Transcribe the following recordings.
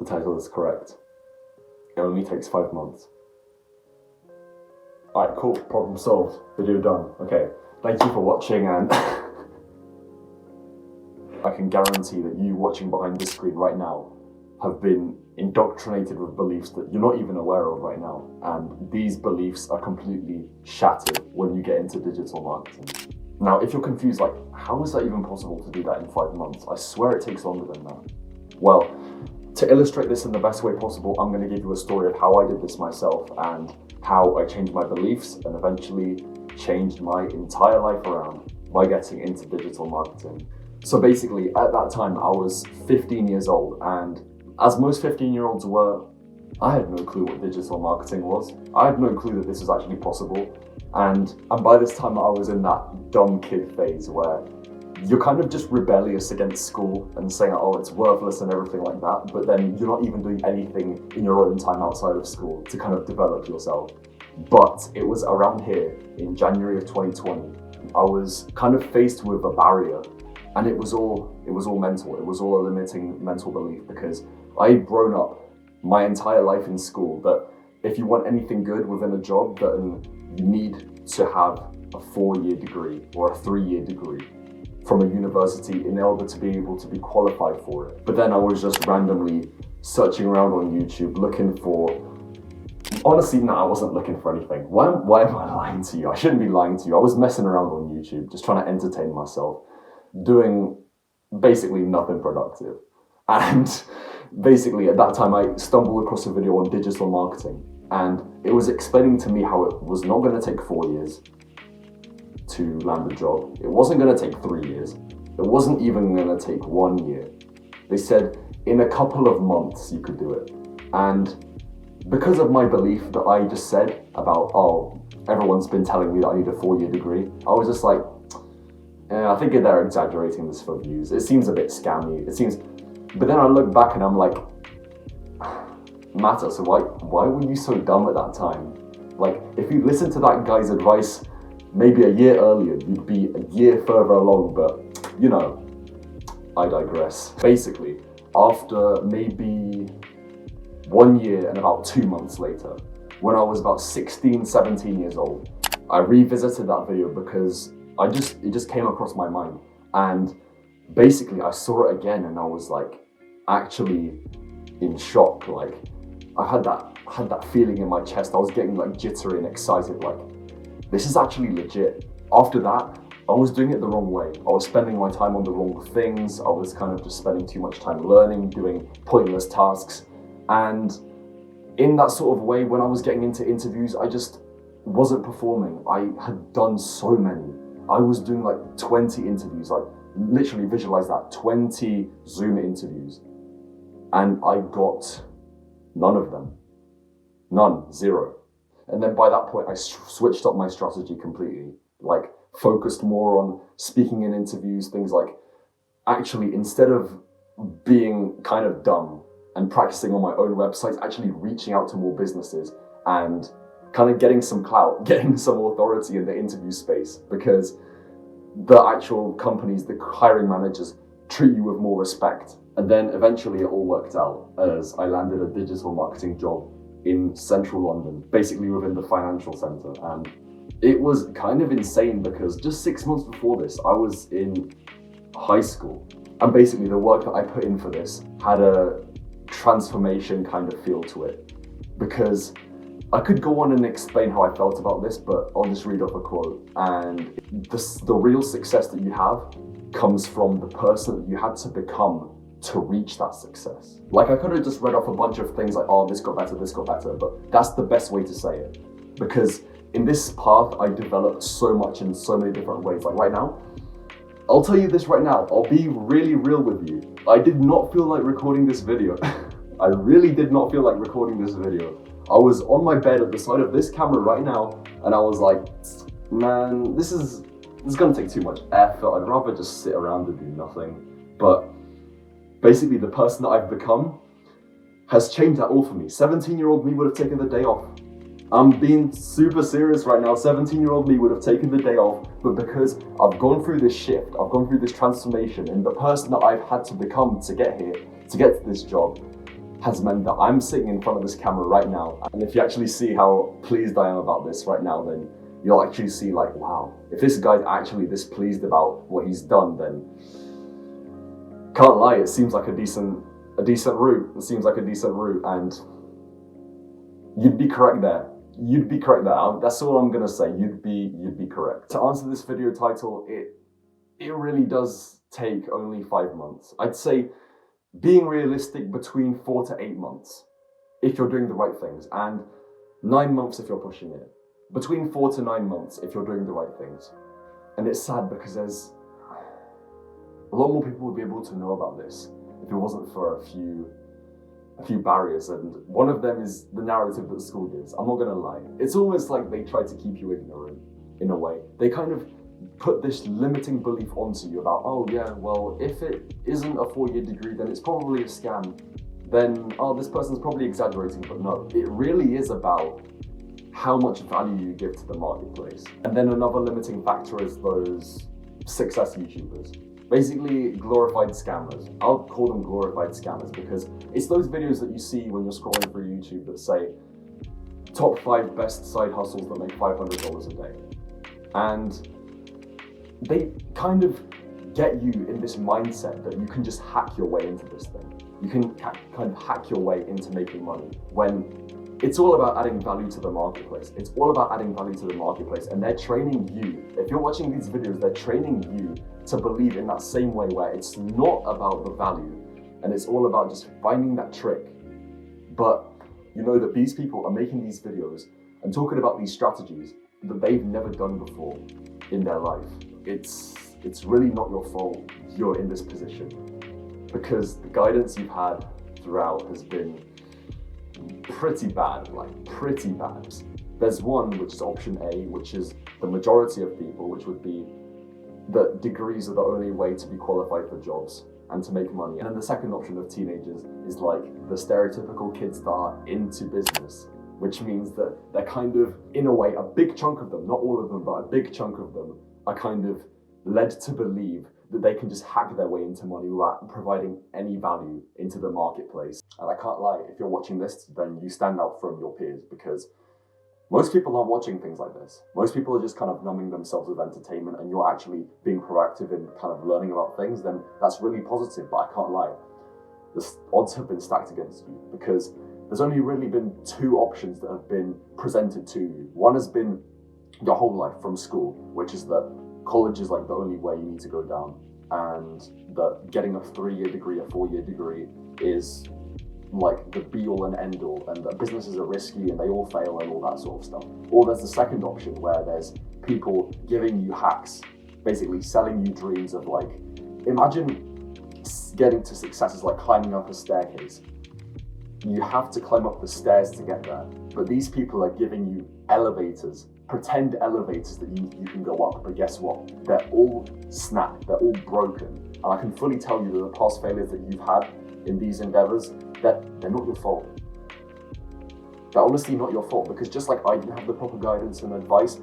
The title is correct. It only takes 5 months. Alright, cool. Problem solved. Video done. Okay. Thank you for watching, and I can guarantee that you watching behind this screen right now have been indoctrinated with beliefs that you're not even aware of right now. And these beliefs are completely shattered when you get into digital marketing. Now, if you're confused, like, how is that even possible to do that in 5 months? I swear it takes longer than that. Well, to illustrate this in the best way possible, I'm going to give you a story of how I did this myself and how I changed my beliefs and eventually changed my entire life around by getting into digital marketing. So basically, at that time, I was 15 years old, and as most 15-year-olds were, I had no clue what digital marketing was. I had no clue that this was actually possible. And by this time, I was in that dumb kid phase where you're kind of just rebellious against school and saying, oh, it's worthless and everything like that, but then you're not even doing anything in your own time outside of school to kind of develop yourself. But it was around here in January of 2020, I was kind of faced with a barrier, and it was all mental. It was all a limiting mental belief, because I'd grown up my entire life in school that if you want anything good within a job, then you need to have a 4-year degree or a 3-year degree from a university in order to be able to be qualified for it. But then I was just randomly searching around on YouTube looking for, honestly, no, I wasn't looking for anything. Why am I lying to you? I shouldn't be lying to you. I was messing around on YouTube, just trying to entertain myself, doing basically nothing productive. And basically at that time I stumbled across a video on digital marketing, and it was explaining to me how it was not going to take 4 years to land a job. It wasn't going to take 3 years. It wasn't even going to take 1 year. They said in a couple of months you could do it. And because of my belief that I just said about, oh, everyone's been telling me that I need a 4-year degree, I was just like, I think they're exaggerating this for views. It seems a bit scammy. But then I look back and I'm like, Matter, so why were you so dumb at that time? Like, if you listened to that guy's advice maybe a year earlier, you'd be a year further along, but you know, I digress. Basically, after maybe 1 year and about 2 months later, when I was about 16, 17 years old, I revisited that video because it just came across my mind. And basically I saw it again and I was like, actually in shock. Like, I had that feeling in my chest. I was getting like jittery and excited, like, this is actually legit. After that, I was doing it the wrong way. I was spending my time on the wrong things. I was kind of just spending too much time learning, doing pointless tasks. And in that sort of way, when I was getting into interviews, I just wasn't performing. I had done so many. I was doing like 20 interviews, like literally visualize that, 20 Zoom interviews. And I got none of them. None, zero. And then by that point, I switched up my strategy completely, like focused more on speaking in interviews, things like actually, instead of being kind of dumb and practicing on my own websites, actually reaching out to more businesses and kind of getting some clout, getting some authority in the interview space, because the actual companies, the hiring managers treat you with more respect. And then eventually it all worked out as I landed a digital marketing job in central London, basically within the financial centre. And it was kind of insane because just 6 months before this, I was in high school. And basically the work that I put in for this had a transformation kind of feel to it, because I could go on and explain how I felt about this, but I'll just read off a quote. And the real success that you have comes from the person that you had to become to reach that success. Like, I could have just read off a bunch of things like, oh, this got better, but that's the best way to say it. Because in this path, I developed so much in so many different ways. Like right now, I'll tell you this right now, I'll be really real with you. I did not feel like recording this video. I really did not feel like recording this video. I was on my bed at the side of this camera right now, and I was like, man, this is gonna take too much effort. I'd rather just sit around and do nothing. But basically, the person that I've become has changed that all for me. 17-year-old me would have taken the day off. I'm being super serious right now. 17-year-old me would have taken the day off, but because I've gone through this shift, I've gone through this transformation, and the person that I've had to become to get here, to get to this job, has meant that I'm sitting in front of this camera right now. And if you actually see how pleased I am about this right now, then you'll actually see like, wow, if this guy's actually this pleased about what he's done, then can't lie, it seems like a decent route. It seems like a decent route, and you'd be correct there. You'd be correct there. That's all I'm gonna say. You'd be correct. To answer this video title, it really does take only 5 months. I'd say being realistic, between 4 to 8 months if you're doing the right things, and 9 months if you're pushing it. Between 4 to 9 months if you're doing the right things. And it's sad because there's a lot more people would be able to know about this if it wasn't for a few barriers, and one of them is the narrative that school gives. I'm not gonna lie. It's almost like they try to keep you ignorant in a way. They kind of put this limiting belief onto you about, oh yeah, well, if it isn't a 4-year degree, then it's probably a scam. Then, oh, this person's probably exaggerating. But no, it really is about how much value you give to the marketplace. And then another limiting factor is those success YouTubers. Basically, glorified scammers. I'll call them glorified scammers because it's those videos that you see when you're scrolling through YouTube that say, top 5 best side hustles that make $500 a day. And they kind of get you in this mindset that you can just hack your way into this thing. You can kind of hack your way into making money, when it's all about adding value to the marketplace. It's all about adding value to the marketplace, and they're training you. If you're watching these videos, they're training you to believe in that same way, where it's not about the value and it's all about just finding that trick. But you know that these people are making these videos and talking about these strategies that they've never done before in their life. It's really not your fault you're in this position, because the guidance you've had throughout has been pretty bad, like pretty bad. There's one, which is option A, which is the majority of people, which would be that degrees are the only way to be qualified for jobs and to make money. And then the second option of teenagers is like the stereotypical kids that are into business, which means that they're kind of, in a way, a big chunk of them, not all of them, but a big chunk of them are kind of led to believe that they can just hack their way into money without providing any value into the marketplace. And I can't lie, if you're watching this, then you stand out from your peers, because most people aren't watching things like this. Most people are just kind of numbing themselves with entertainment, and you're actually being proactive in kind of learning about things, then that's really positive. But I can't lie, the odds have been stacked against you, because there's only really been 2 options that have been presented to you. One has been your whole life from school, which is that college is like the only way you need to go down, and that getting a 3-year degree, a 4-year degree is like the be all and end all, and that businesses are risky and they all fail and all that sort of stuff. Or there's the second option, where there's people giving you hacks, basically selling you dreams of, like, imagine getting to success is like climbing up a staircase. You have to climb up the stairs to get there, but these people are giving you elevators, pretend elevators that you can go up, but guess what? They're all snapped, they're all broken. And I can fully tell you that the past failures that you've had in these endeavors, that they're not your fault. They're honestly not your fault, because just like I didn't have the proper guidance and advice,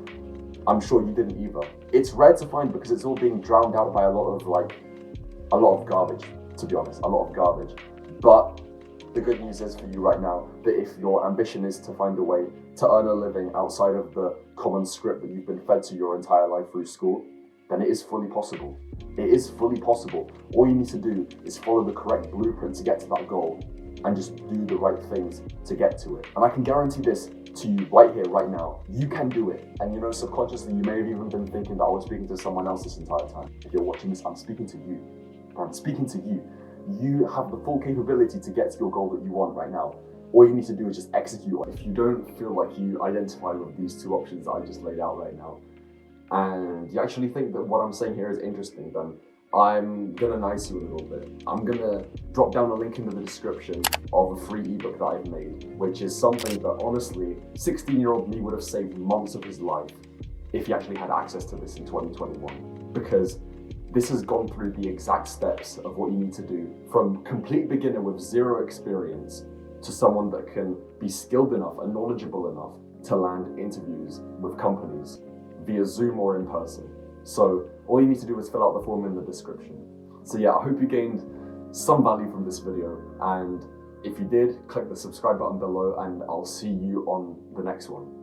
I'm sure you didn't either. It's rare to find, because it's all being drowned out by a lot of garbage, to be honest, a lot of garbage. But the good news is for you right now, that if your ambition is to find a way to earn a living outside of the common script that you've been fed to your entire life through school, then it is fully possible. It is fully possible. All you need to do is follow the correct blueprint to get to that goal, and just do the right things to get to it. And I can guarantee this to you right here, right now. You can do it. And you know, subconsciously, you may have even been thinking that I was speaking to someone else this entire time. If you're watching this, I'm speaking to you. I'm speaking to you. You have the full capability to get to your goal that you want right now. All you need to do is just execute. If you don't feel like you identify with these 2 options that I just laid out right now, and you actually think that what I'm saying here is interesting, then I'm gonna nice you a little bit. I'm gonna drop down a link in the description of a free ebook that I've made, which is something that honestly, 16-year-old me would have saved months of his life if he actually had access to this in 2021. Because this has gone through the exact steps of what you need to do, from complete beginner with 0 experience to someone that can be skilled enough and knowledgeable enough to land interviews with companies via Zoom or in person. So all you need to do is fill out the form in the description. So yeah, I hope you gained some value from this video, and If you did, click the subscribe button below and I'll see you on the next one.